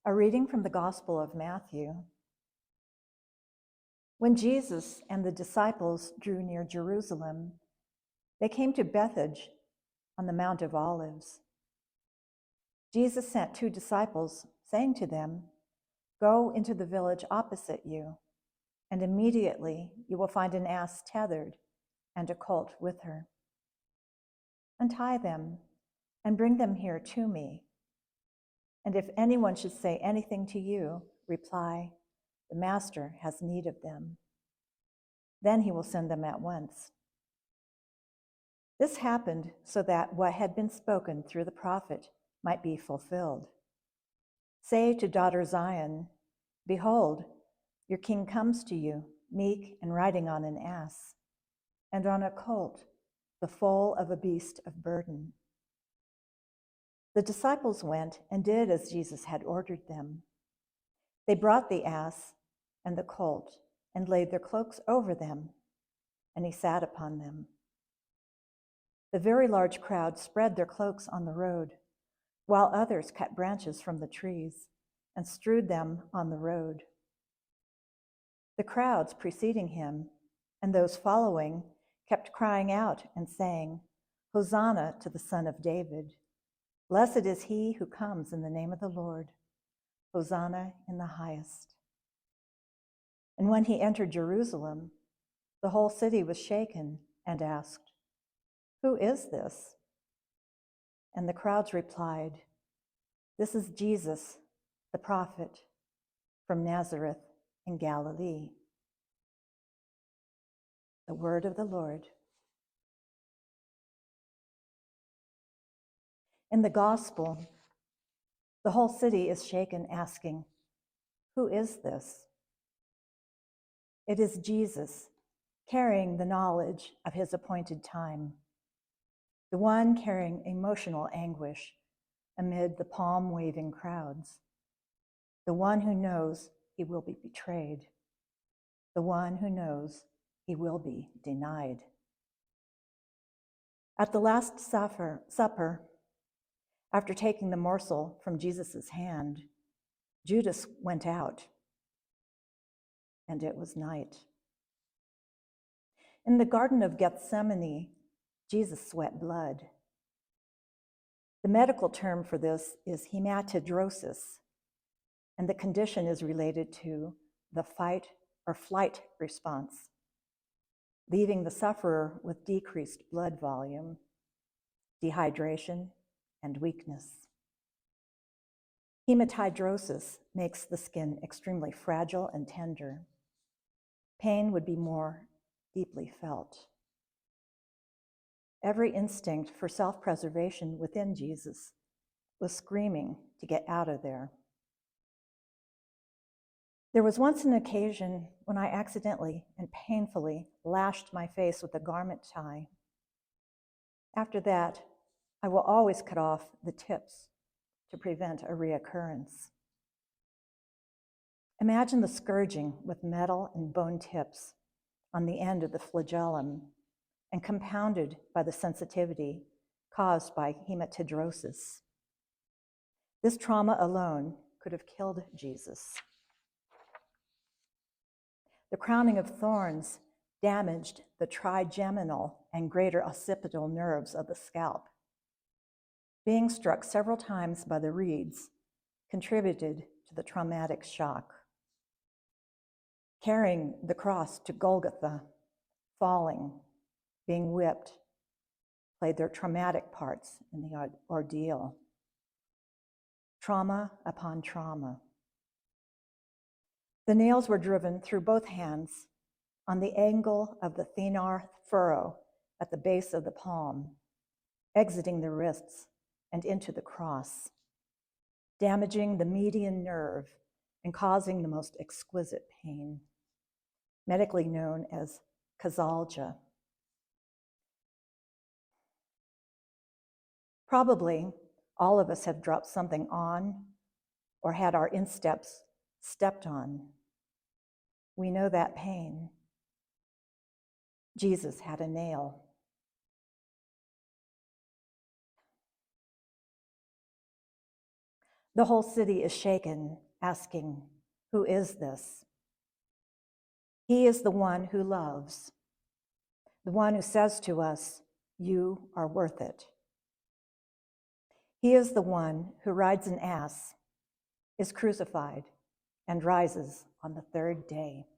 A reading from the Gospel of Matthew. When Jesus and the disciples drew near Jerusalem, they came to Bethphage on the Mount of Olives. Jesus sent 2 disciples, saying to them, "Go into the village opposite you, and immediately you will find an ass tethered and a colt with her. Untie them and bring them here to me. And if anyone should say anything to you, reply, 'The Master has need of them.' Then he will send them at once." This happened so that what had been spoken through the prophet might be fulfilled. "Say to daughter Zion, 'Behold, your king comes to you, meek and riding on an ass, and on a colt, the foal of a beast of burden.'" The disciples went and did as Jesus had ordered them. They brought the ass and the colt and laid their cloaks over them, and he sat upon them. The very large crowd spread their cloaks on the road, while others cut branches from the trees and strewed them on the road. The crowds preceding him and those following kept crying out and saying, "Hosanna to the Son of David. Blessed is he who comes in the name of the Lord. Hosanna in the highest." And when he entered Jerusalem, the whole city was shaken and asked, "Who is this?" And the crowds replied, "This is Jesus, the prophet, from Nazareth in Galilee." The word of the Lord. In the gospel, the whole city is shaken, asking, "Who is this?" It is Jesus, carrying the knowledge of his appointed time, the one carrying emotional anguish amid the palm-waving crowds, the one who knows he will be betrayed, the one who knows he will be denied. At the Last Supper, after taking the morsel from Jesus' hand, Judas went out, and it was night. In the Garden of Gethsemane, Jesus sweat blood. The medical term for this is hematidrosis, and the condition is related to the fight or flight response, leaving the sufferer with decreased blood volume, dehydration, and weakness. Hematidrosis makes the skin extremely fragile and tender. Pain would be more deeply felt. Every instinct for self-preservation within Jesus was screaming to get out of there. There was once an occasion when I accidentally and painfully lashed my face with a garment tie. After that, I will always cut off the tips to prevent a reoccurrence. Imagine the scourging with metal and bone tips on the end of the flagellum and compounded by the sensitivity caused by hematidrosis. This trauma alone could have killed Jesus. The crowning of thorns damaged the trigeminal and greater occipital nerves of the scalp. Being struck several times by the reeds contributed to the traumatic shock. Carrying the cross to Golgotha, falling, being whipped, played their traumatic parts in the ordeal. Trauma upon trauma. The nails were driven through both hands on the angle of the thenar furrow at the base of the palm, exiting the wrists and into the cross, damaging the median nerve and causing the most exquisite pain, medically known as causalgia. Probably all of us have dropped something on or had our insteps stepped on. We know that pain. Jesus had a nail. The whole city is shaken, asking, "Who is this?" He is the one who loves, the one who says to us, "You are worth it." He is the one who rides an ass, is crucified, and rises on the third day.